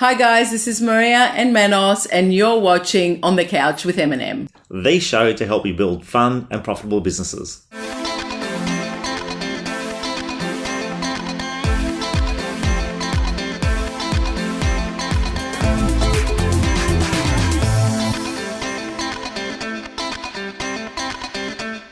Hi guys, this is Maria and Manos, and you're watching On the Couch with M&M. The show to help you build fun and profitable businesses.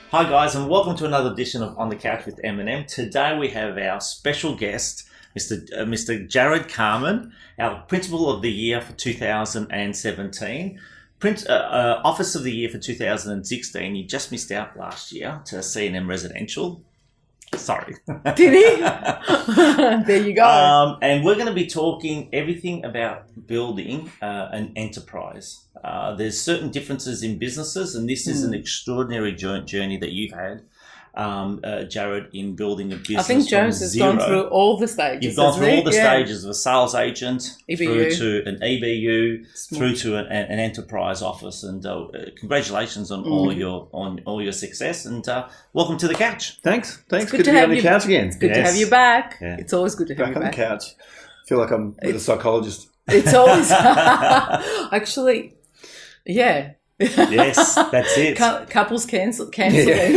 Hi guys, and welcome to another edition of On the Couch with M&M. Today we have our special guest, Mr. Jared Carmen, our Principal of the Year for 2017. Office of the Year for 2016. You just missed out last year to C&M Residential. Sorry. Did he? There you go. And we're going to be talking everything about building an enterprise. There's certain differences in businesses, and this is an extraordinary journey that you've had, Jared, in building a business. I think Jones has gone through all the stages. You've gone through all the stages of a sales agent, EBU. through to an EBU, through to an enterprise office. And congratulations on all your success. And welcome to the couch. Thanks. Good to be on the couch again. It's good to have you back. Yeah. It's always good to have you back. On the couch. I feel like I'm with a psychologist. It's always actually, yeah. Yes, that's it. Couples cancelling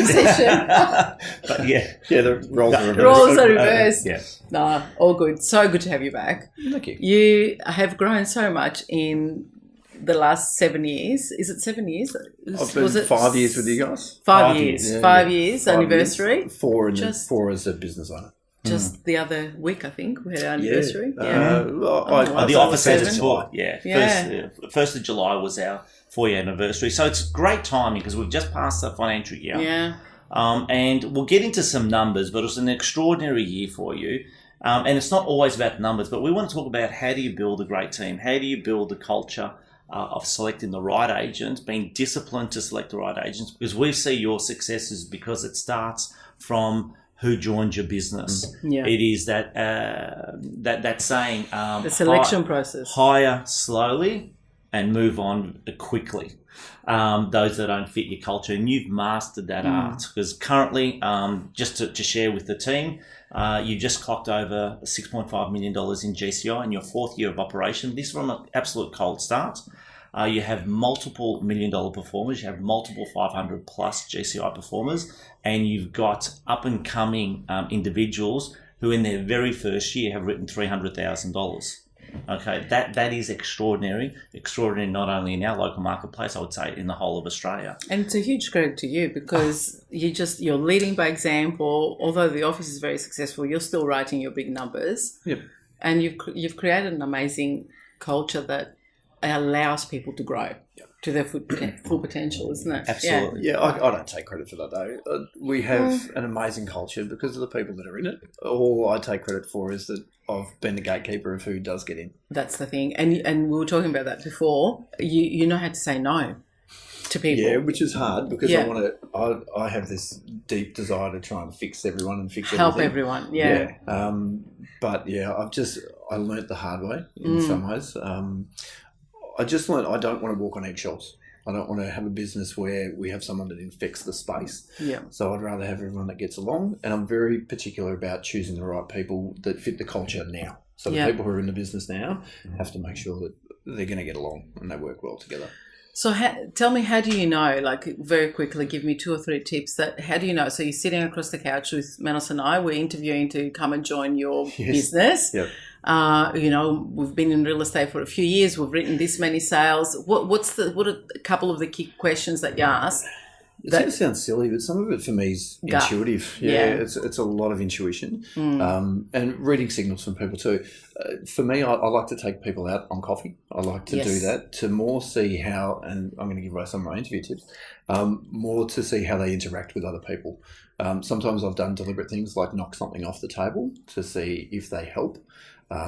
session. But yeah, the roles are reversed. Roles are reversed. Yeah. No, all good. So good to have you back. Thank you. You have grown so much in the last 7 years. Is it 7 years? I've been 5 years with you guys. 5 years. Yeah, 5 years anniversary. Years. Four as a business owner. Just the other week, I think, we had our anniversary. The office had its foot. Yeah. 1st of July was our 4-year anniversary. So it's great timing because we've just passed the financial year. Yeah. And we'll get into some numbers, but it was an extraordinary year for you. And it's not always about numbers, but we want to talk about how do you build a great team? How do you build the culture of selecting the right agents, being disciplined to select the right agents? Because we see your successes because it starts from who joined your business. Yeah. It is that saying, the selection process. Hire slowly and move on quickly. Those that don't fit your culture, and you've mastered that art. Because currently, just to share with the team, you just clocked over $6.5 million in GCI in your 4th year of operation. This is from an absolute cold start. You have multiple $1 million performers, you have multiple 500 plus GCI performers, and you've got up and coming individuals who in their very first year have written $300,000. Okay, that is extraordinary not only in our local marketplace, I would say in the whole of Australia. And it's a huge credit to you because you're leading by example. Although the office is very successful, you're still writing your big numbers. Yep. And you've created an amazing culture that allows people to grow to their full potential, isn't it? Absolutely. Yeah, I don't take credit for that though. We have an amazing culture because of the people that are in it. All I take credit for is that I've been the gatekeeper of who does get in. That's the thing. And we were talking about that before. You know how to say no to people. Yeah, which is hard because I have this deep desire to try and fix everyone and help everyone. Yeah. But yeah, I learnt the hard way in some ways. I just learned I don't want to walk on eggshells. I don't want to have a business where we have someone that infects the space. Yeah. So I'd rather have everyone that gets along. And I'm very particular about choosing the right people that fit the culture now. So the people who are in the business now have to make sure that they're going to get along and they work well together. So tell me, how do you know, like very quickly, give me 2 or 3 tips how do you know? So you're sitting across the couch with Manos and I, we're interviewing to come and join your business. Yep. We've been in real estate for a few years. We've written this many sales. What are a couple of the key questions that you ask? It's going to sound silly, but some of it for me is intuitive. Yeah. It's a lot of intuition and reading signals from people too. For me, I like to take people out on coffee. I like to do that to more see how, and I'm going to give away some of my interview tips, more to see how they interact with other people. Sometimes I've done deliberate things like knock something off the table to see if they help.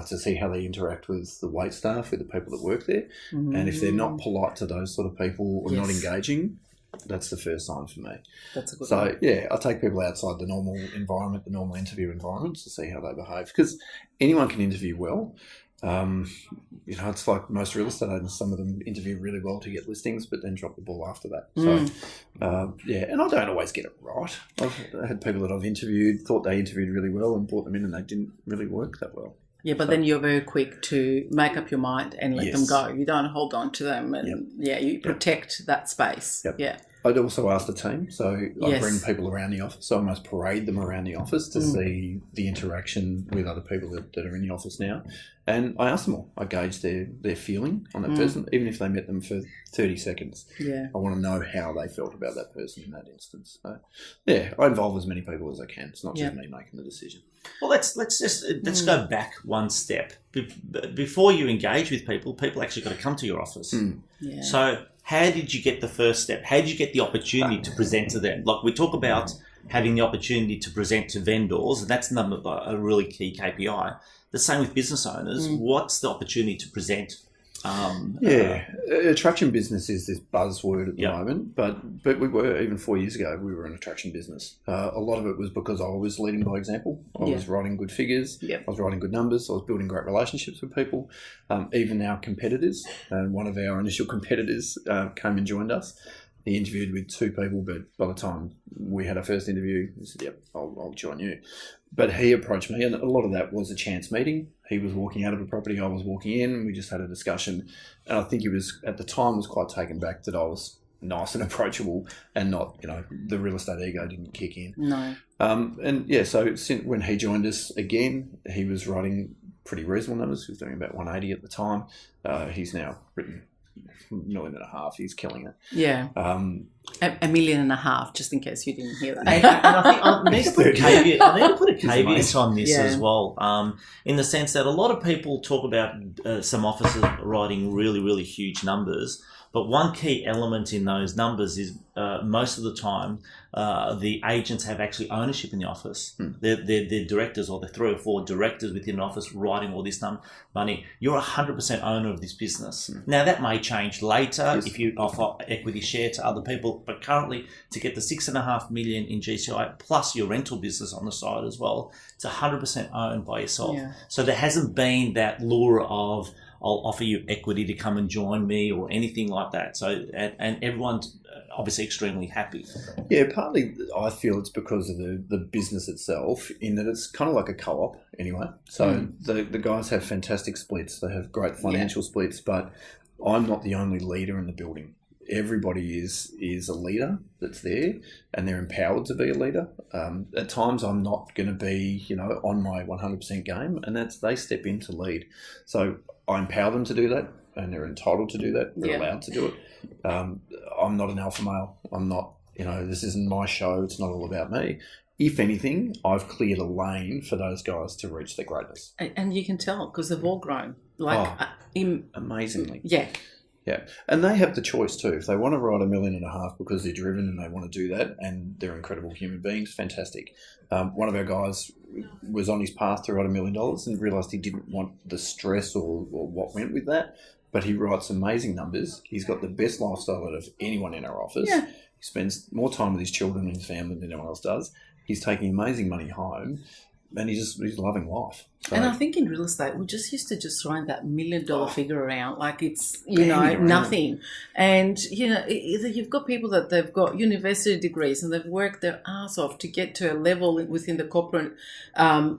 To see how they interact with the wait staff, with the people that work there. And if they're not polite to those sort of people or not engaging, that's the first sign for me. That's a good one. Yeah, I take people outside the normal environment, the normal interview environment to see how they behave. Because anyone can interview well. It's like most real estate agents, some of them interview really well to get listings, but then drop the ball after that. And I don't always get it right. I've had people that I've interviewed, thought they interviewed really well and brought them in and they didn't really work that well. Yeah, but then you're very quick to make up your mind and let them go. You don't hold on to them, and you protect that space. Yep. Yeah. I'd also ask the team, so I bring people around the office. So I almost parade them around the office to see the interaction with other people that are in the office now. And I ask them all. I gauge their feeling on that person, even if they met them for 30 seconds. Yeah. I want to know how they felt about that person in that instance. So, I involve as many people as I can. It's not just me making the decision. Well, let's go back one step. Before you engage with people actually got to come to your office. Yeah. So how did you get the first step? How did you get the opportunity to present to them? Like we talk about having the opportunity to present to vendors, and that's a really key KPI. The same with business owners. What's the opportunity to present? Attraction business is this buzzword at the moment, but we were, even 4 years ago, we were an attraction business. A lot of it was because I was leading by example. I was writing good figures. I was writing good numbers. I was building great relationships with people. Even our competitors, and one of our initial competitors came and joined us. He interviewed with 2 people, but by the time we had our first interview, he said, "Yep, I'll join you." But he approached me, and a lot of that was a chance meeting. He was walking out of a property, I was walking in, we just had a discussion. And I think he was, at the time, was quite taken back that I was nice and approachable and not, the real estate ego didn't kick in. No. So since when he joined us again, he was writing pretty reasonable numbers. He was doing about 180 at the time. He's now written $1.5 million. He's killing it. Yeah. $1.5 million, just in case you didn't hear that. And I think I need to put a caveat on this as well, in the sense that a lot of people talk about some offices writing really, really huge numbers. But one key element in those numbers is most of the time the agents have actually ownership in the office. They're directors, or they're 3 or 4 directors within an office writing all this money. You're 100% owner of this business. Now, that may change later if you offer equity share to other people, but currently to get the $6.5 million in GCI plus your rental business on the side as well, it's 100% owned by yourself. Yeah. So there hasn't been that lure of I'll offer you equity to come and join me or anything like that. So, and everyone's obviously extremely happy. Yeah, partly I feel it's because of the business itself, in that it's kind of like a co-op anyway. So the guys have fantastic splits. They have great financial splits, but I'm not the only leader in the building. Everybody is a leader that's there, and they're empowered to be a leader. At times I'm not going to be, on my 100% game, and they step in to lead. So I empower them to do that, and they're entitled to do that. They're allowed to do it. I'm not an alpha male. I'm not, this isn't my show. It's not all about me. If anything, I've cleared a lane for those guys to reach their greatness. And you can tell because they've all grown. Amazingly. Yeah. Yeah, and they have the choice too. If they want to write $1.5 million because they're driven and they want to do that, and they're incredible human beings, fantastic. One of our guys was on his path to write $1 million and realised he didn't want the stress or what went with that, but he writes amazing numbers. He's got the best lifestyle out of anyone in our office. Yeah. He spends more time with his children and his family than anyone else does. He's taking amazing money home. And he's loving life. So, and I think in real estate, we just used to just throw that $1 million figure around like it's, nothing. And, you've got people that they've got university degrees and they've worked their ass off to get to a level within the corporate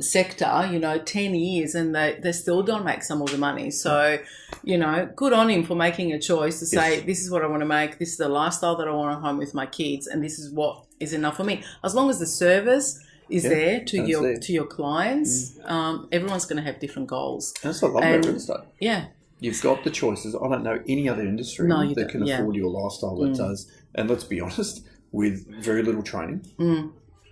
sector, 10 years, and they still don't make some of the money. So, good on him for making a choice to say, this is what I want to make, this is the lifestyle that I want to home with my kids, and this is what is enough for me. As long as the service is there to your clients. Everyone's going to have different goals. And that's what I love about real estate. Yeah. You've got the choices. I don't know any other industry that can afford your lifestyle that does. And let's be honest, with very little training,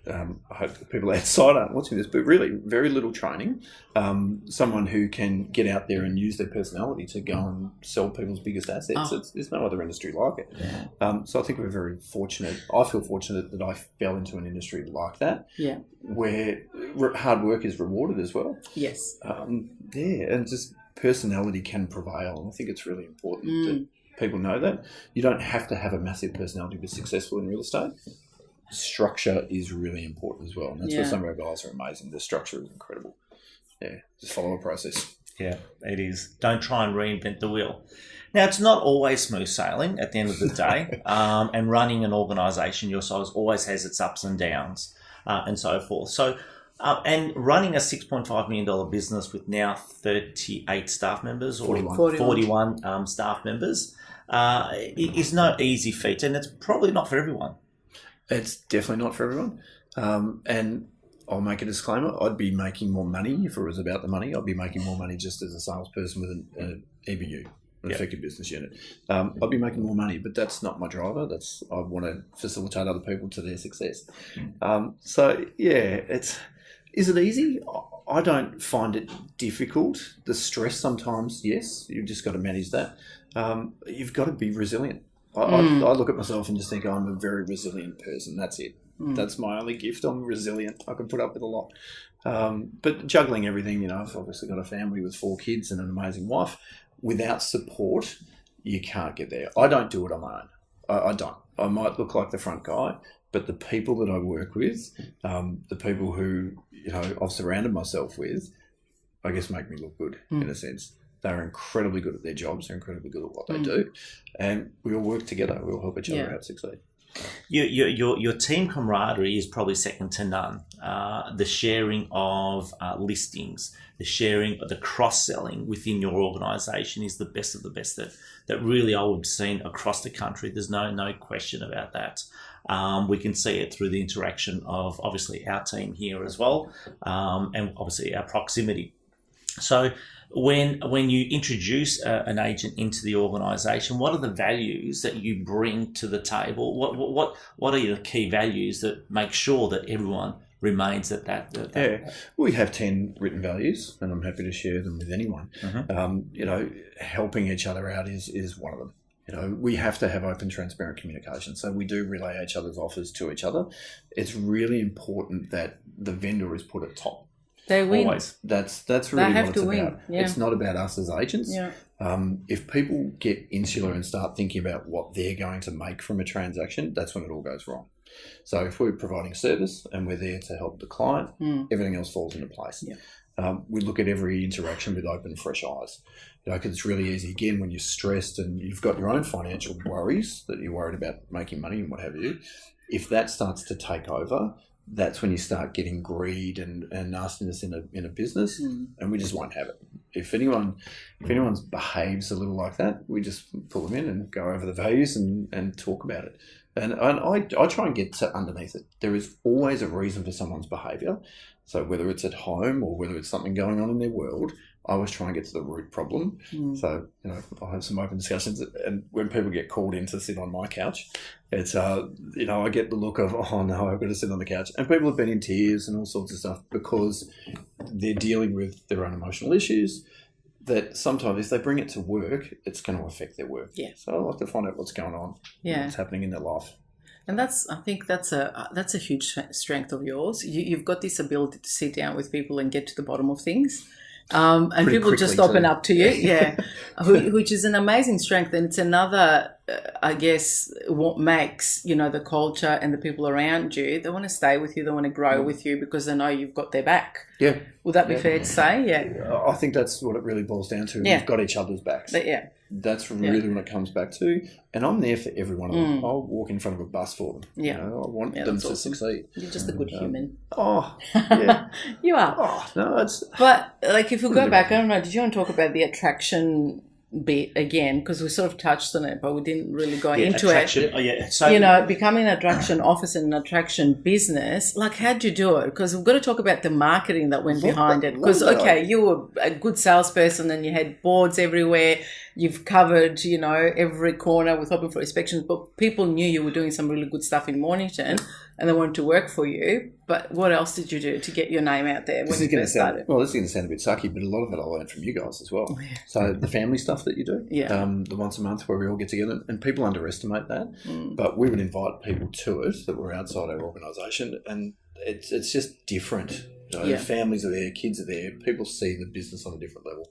I hope the people outside aren't watching this, but really very little training, someone who can get out there and use their personality to go and sell people's biggest assets. There's no other industry like it. Yeah. So I think we're very fortunate. I feel fortunate that I fell into an industry like that, where hard work is rewarded as well. Yes. And just personality can prevail. And I think it's really important that people know that. You don't have to have a massive personality to be successful in real estate. Structure is really important as well. And that's where some of our guys are amazing. The structure is incredible. Yeah, just follow a process. Yeah, it is. Don't try and reinvent the wheel. Now, it's not always smooth sailing at the end of the day. And running an organisation your size always has its ups and downs and so forth. So And running a $6.5 million business with now 38 staff members, or 41 staff members, is no easy feat, and it's probably not for everyone. It's definitely not for everyone. And I'll make a disclaimer. I'd be making more money if it was about the money. I'd be making more money just as a salesperson with an EBU, an effective business unit. I'd be making more money, but that's not my driver. I want to facilitate other people to their success. Is it easy? I don't find it difficult. The stress sometimes, yes, you've just got to manage that. You've got to be resilient. I look at myself and just think, I'm a very resilient person. That's it. That's my only gift. I'm resilient. I can put up with a lot. But juggling everything, I've obviously got a family with 4 kids and an amazing wife. Without support, you can't get there. I don't do it on my own. I don't. I might look like the front guy, but the people that I work with, the people who I've surrounded myself with, I guess make me look good in a sense. They're incredibly good at their jobs. They're incredibly good at what they do, and we all work together. We all help each other out succeed. Your team camaraderie is probably second to none. The sharing of listings, the sharing of the cross-selling within your organisation is the best of the best that really I would have seen across the country. There's no question about that. We can see it through the interaction of obviously our team here as well, and obviously our proximity. So when you introduce an agent into the organisation, what are the values that you bring to the table? What are your key values that make sure that everyone remains at that? We have 10 written values, and I'm happy to share them with anyone. Helping each other out is one of them. We have to have open, transparent communication. So we do relay each other's offers to each other. It's really important that the vendor is put at top. They win. Always. That's really what it's about. Yeah. It's not about us as agents. Yeah. If people get insular and start thinking about what they're going to make from a transaction, that's when it all goes wrong. So if we're providing service and we're there to help the client, everything else falls into place. Yeah. We look at every interaction with open, fresh eyes. Because it's really easy, again, when you're stressed and you've got your own financial worries that you're worried about making money and what have you, if that starts to take over, that's when you start getting greed and nastiness in a business, and we just won't have it. If anyone behaves a little like that, we just pull them in and go over the values and talk about it. And I try and get to underneath it. There is always a reason for someone's behaviour. So whether it's at home or whether it's something going on in their world, I always try and get to the root problem. So, I have some open discussions, and when people get called in to sit on my couch, it's, I get the look of, oh no, I've got to sit on the couch. And people have been in tears and all sorts of stuff because they're dealing with their own emotional issues that sometimes if they bring it to work, it's going to affect their work. Yeah. So I like to find out what's going on, what's happening in their life. And I think that's a huge strength of yours. You've got this ability to sit down with people and get to the bottom of things. And pretty people just open up to you, which is an amazing strength. And it's another, I guess, what makes, the culture and the people around you, they want to stay with you, they want to grow with you because they know you've got their back. Yeah. Would that be fair to say? Yeah. I think that's what it really boils down to. Yeah. We've got each other's backs. That's really what it comes back to. And I'm there for every one of them. I'll walk in front of a bus for them. Yeah. I want them to succeed. You're just a good human. Oh, yeah. You are. Oh, no, it's... But, if we go back, I don't know, did you want to talk about the attraction bit again? Because we sort of touched on it, but we didn't really go into it. Oh, yeah. So, becoming an attraction office and an attraction business, how'd you do it? Because we've got to talk about the marketing that went behind it. Because, you were a good salesperson and you had boards everywhere. You've covered, every corner with open for inspections, but people knew you were doing some really good stuff in Mornington and they wanted to work for you. But what else did you do to get your name out there when you first started? Well, this is going to sound a bit sucky, but a lot of it I learned from you guys as well. Yeah. So the family stuff that you do, the once a month where we all get together, and people underestimate that, but we would invite people to it that were outside our organisation, and it's just different. Families are there, kids are there, people see the business on a different level.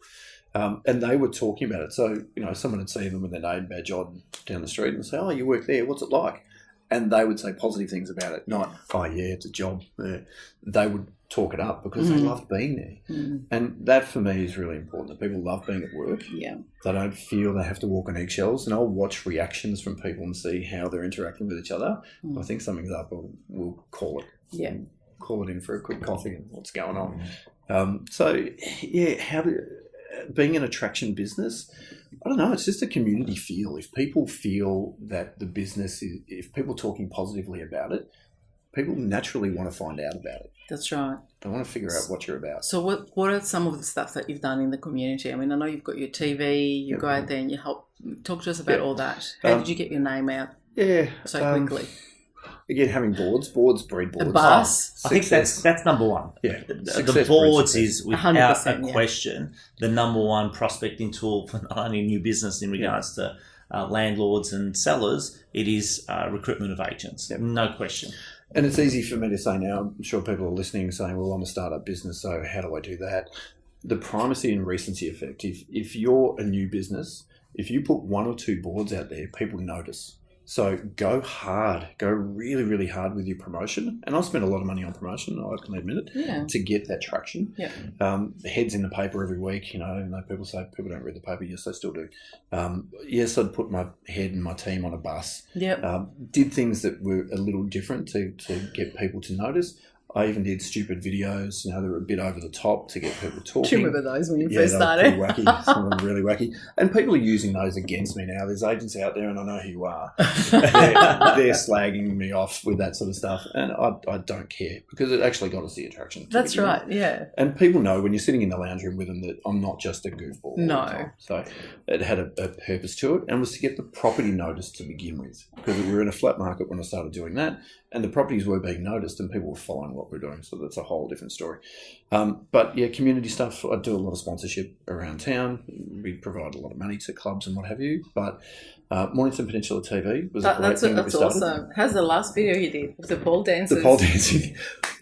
And they were talking about it. So, someone would see them with their name badge on down the street and say, oh, you work there, what's it like? And they would say positive things about it, not, oh, yeah, it's a job. They would talk it up because they loved being there. And that, for me, is really important, that people love being at work. Yeah. They don't feel they have to walk on eggshells. And I'll watch reactions from people and see how they're interacting with each other. If I think something's up, we'll call it. Yeah. call it in for a quick coffee and what's going on. Being an attraction business, I don't know, it's just a community feel. If people feel that the business is, if people are talking positively about it, people naturally want to find out about it. That's right. They want to figure out what you're about. So what are some of the stuff that you've done in the community? I mean, I know you've got your TV, you go out there and you help. Talk to us about all that. How did you get your name out so quickly? Again, having boards breed boards. A bus. I think that's number one. Yeah. The boards is, without a 100%, question, the number one prospecting tool for not only new business in regards to landlords and sellers, it is recruitment of agents. Yep. No question. And it's easy for me to say now, I'm sure people are listening saying, well, I'm a startup business, so how do I do that? The primacy and recency effect. If you're a new business, if you put 1 or 2 boards out there, people notice. So go hard, go really, really hard with your promotion. And I've spent a lot of money on promotion, I can admit it, to get that traction. Yeah. The head's in the paper every week, you know, people say people don't read the paper. Yes, they still do. Yes, I'd put my head and my team on a bus. Yep. Did things that were a little different to get people to notice. I even did stupid videos, you know, that were a bit over the top to get people talking. Do you remember those when you first they started? were pretty wacky. Some of them really wacky. And people are using those against me now. There's agents out there, and I know who you are. They're slagging me off with that sort of stuff. And I don't care because it actually got us the attraction. That's right, yeah. And people know when you're sitting in the lounge room with them that I'm not just a goofball. No. So it had a purpose to it and was to get the property noticed to begin with because we were in a flat market when I started doing that. And the properties were being noticed and people were following what we're doing. So that's a whole different story. But yeah, community stuff, I do a lot of sponsorship around town. We provide a lot of money to clubs and what have you. But Mornington Peninsula TV was a great thing that we started. That's awesome. How's the last video you did? Was the pole dancers? The pole dancing.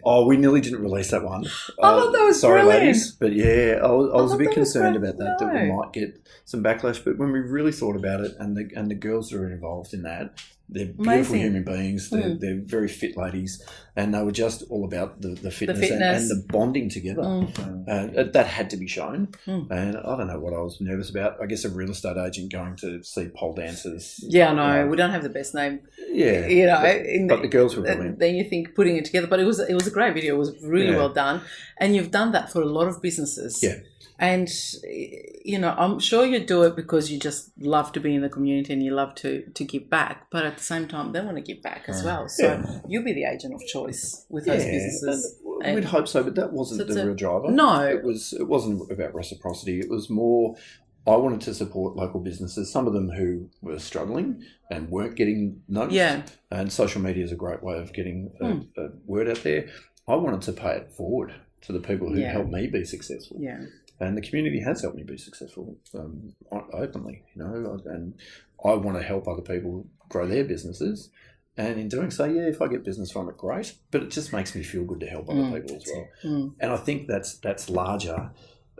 Oh, we nearly didn't release that one. I thought that was sorry, brilliant. ladies. But yeah, I was a bit concerned about that we might get some backlash. But when we really thought about it and the girls that are involved in that, they're beautiful human beings. They're very fit ladies, and they were just all about the fitness, and the bonding together. That had to be shown. And I don't know what I was nervous about. I guess a real estate agent going to see pole dancers. Yeah, I know. We don't have the best name. Yeah, you know, but the girls were brilliant. Then you think putting it together, but it was a great video. It was really well done, and you've done that for a lot of businesses. Yeah. And, you know, I'm sure you do it because you just love to be in the community and you love to give back. But at the same time, they want to give back as well. So you'll be the agent of choice with those businesses. We'd hope so, but that wasn't the real driver. No. It wasn't about reciprocity. It was more, I wanted to support local businesses, some of them who were struggling and weren't getting noticed. Yeah. And social media is a great way of getting a word out there. I wanted to pay it forward to the people who helped me be successful. Yeah. And the community has helped me be successful openly, you know, and I want to help other people grow their businesses. And in doing so, if I get business from it, great. But it just makes me feel good to help other people as well. And I think that's larger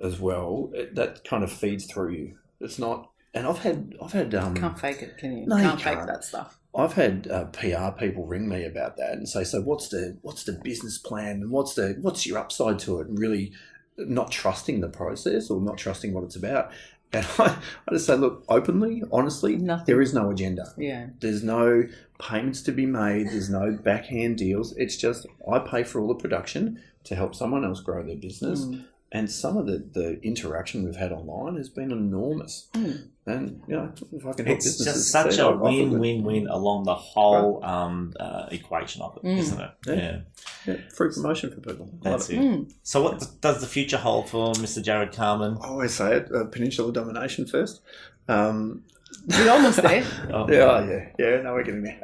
as well. That kind of feeds through you. It's not, and I've had can't fake it, can you? No, can't you fake that stuff. I've had PR people ring me about that and say, so what's the business plan and what's your upside to it? And really not trusting the process or not trusting what it's about. And I just say, look, openly, honestly, there is no agenda. Yeah. There's no payments to be made. There's no backhand deals. It's just I pay for all the production to help someone else grow their business. And some of the interaction we've had online has been enormous. And, you know, if I can help businesses... It's just such a win-win-win along the whole equation of it, isn't it? Yeah. Free promotion for people. That's it. So what does the future hold for Mr. Jared Carman? I always say it, Peninsula domination first. We're almost there. Yeah, no, we're getting there.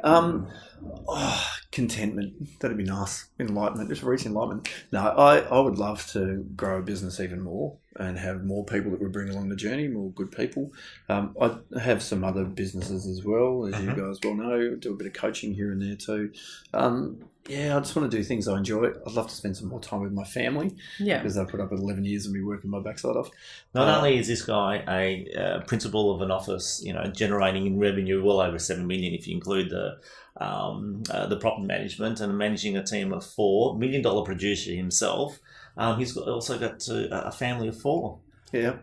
Contentment. That'd be nice. Enlightenment. Just reach enlightenment. No, I would love to grow a business even more and have more people that we bring along the journey, more good people. I have some other businesses as well, as you guys well know. Do a bit of coaching here and there too. I just want to do things I enjoy. I'd love to spend some more time with my family. Yeah. Because I put up 11 years of me working my backside off. Not only is this guy a principal of an office, you know, generating in revenue well over $7 million if you include the property management and managing a team of $4 million producer himself. He's also got a family of 4. Yeah.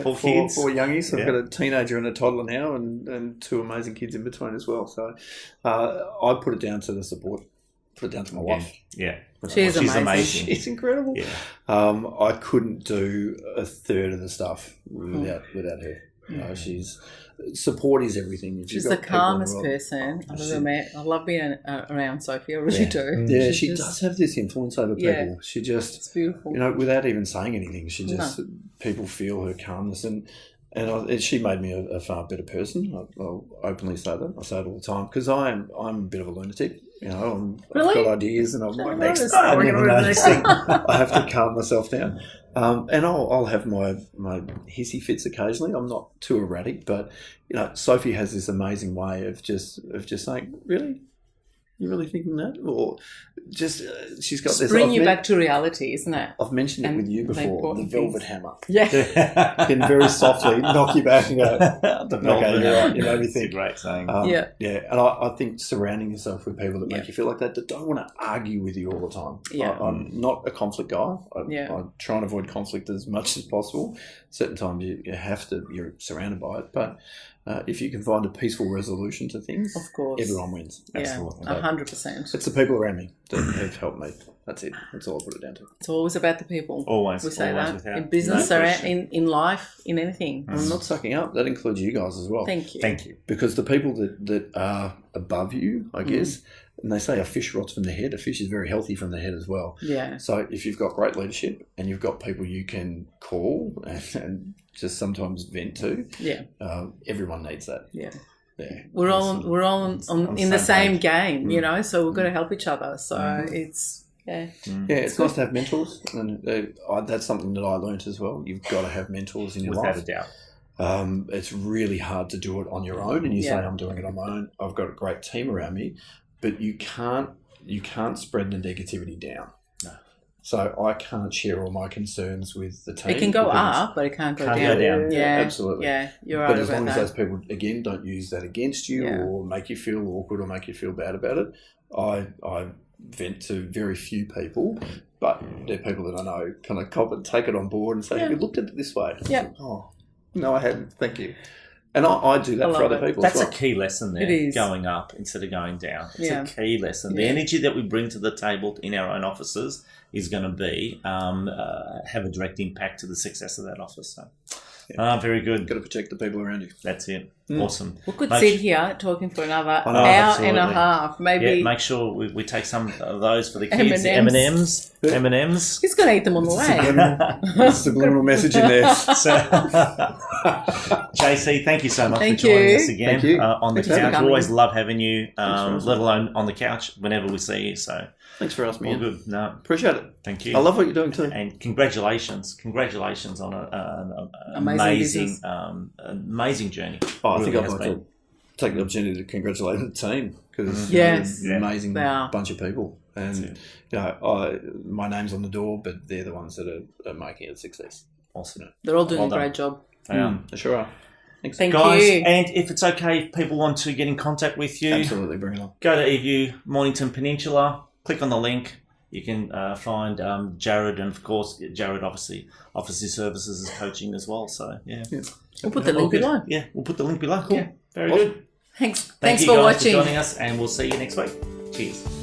4 kids. 4 youngies. I've got a teenager and a toddler now and 2 amazing kids in between as well. So I put it down to the support. put it down to my wife. Yeah. She's amazing. She's incredible. Yeah. I couldn't do a third of the stuff without her. You know, support is everything. She's the calmest person I've ever met. I love being around Sophie. I really do. Yeah, she does have this influence over people. Yeah. She just, it's beautiful. You know, without even saying anything, she just people feel her calmness, and she made me a far better person. I'll openly say that. I say it all the time because I'm a bit of a lunatic. You know, I've got ideas, and I'm like, next thing. I have to calm myself down. And I'll have my hissy fits occasionally. I'm not too erratic, but you know, Sophie has this amazing way of just saying, "Really, you're really thinking that?" Or just she's got this. Bring you back to reality, isn't it? I've mentioned it with you before. The velvet hammer. Yeah, can very softly knock you back and go. The velvet okay, hammer. Right. You made me think. It's a great saying. Yeah, and I think surrounding yourself with people that make you feel like that don't want to argue with you all the time. Yeah. I'm not a conflict guy. I try and avoid conflict as much as possible. Certain times you have to. You're surrounded by it, but if you can find a peaceful resolution to things, of course, everyone wins. Absolutely, 100%. It's the people around me that have helped me. That's it. That's all I put it down to. It's always about the people. Always. We say always that in business, in life, in anything. I'm not sucking up. That includes you guys as well. Thank you. Thank you. Because the people that are above you, I guess, and they say a fish rots from the head. A fish is very healthy from the head as well. Yeah. So if you've got great leadership and you've got people you can call and just sometimes vent to, everyone needs that. Yeah. Yeah. We're all in the same game, you know. So we've got to help each other. So it's. Yeah, it's nice to have mentors, and that's something that I learnt as well. You've got to have mentors in your life. Without a doubt. It's really hard to do it on your own, and you say, I'm doing it on my own. I've got a great team around me, but you can't spread the negativity down. No. So I can't share all my concerns with the team. It can go up, but it can't go down. Yeah, absolutely. Yeah, you're right. But as long as those people, again, don't use that against you or make you feel awkward or make you feel bad about it, I vent to very few people, but they're people that I know kind of cop and take it on board and say, have you looked at it this way? Yeah. Oh, no, I hadn't. Thank you. And I do that for other people That's as well. a key lesson there, it is. Going up instead of going down. It's a key lesson. The energy that we bring to the table in our own offices is going to be have a direct impact to the success of that office. So. Very good. Got to protect the people around you. That's it. Awesome. We could sit here talking for another hour and a half, maybe. Yeah, make sure we take some of those for the kids. M&Ms. He's going to eat them on the way. Subliminal message in there. So, JC, thank you so much for joining us again on the couch. We always love having you, let alone on the couch whenever we see you. So thanks for asking me. All good. No, appreciate it. Thank you. I love what you're doing too. And congratulations on an amazing journey. Oh, I think I'd like to take the opportunity to congratulate the team because they're an amazing bunch of people. And you know, my name's on the door, but they're the ones that are making it a success. Awesome. They're all doing a great job. They sure are. Thanks. Thank guys, you. And if it's okay, if people want to get in contact with you, absolutely, bring it on. Go to Eview, Mornington Peninsula, click on the link. You can find Jared, and of course, Jared obviously offers his services as coaching as well. So, we'll put the link below. Yeah, we'll put the link below. Cool. Yeah. Very good. Thanks Thank you for guys watching. for joining us, and we'll see you next week. Cheers.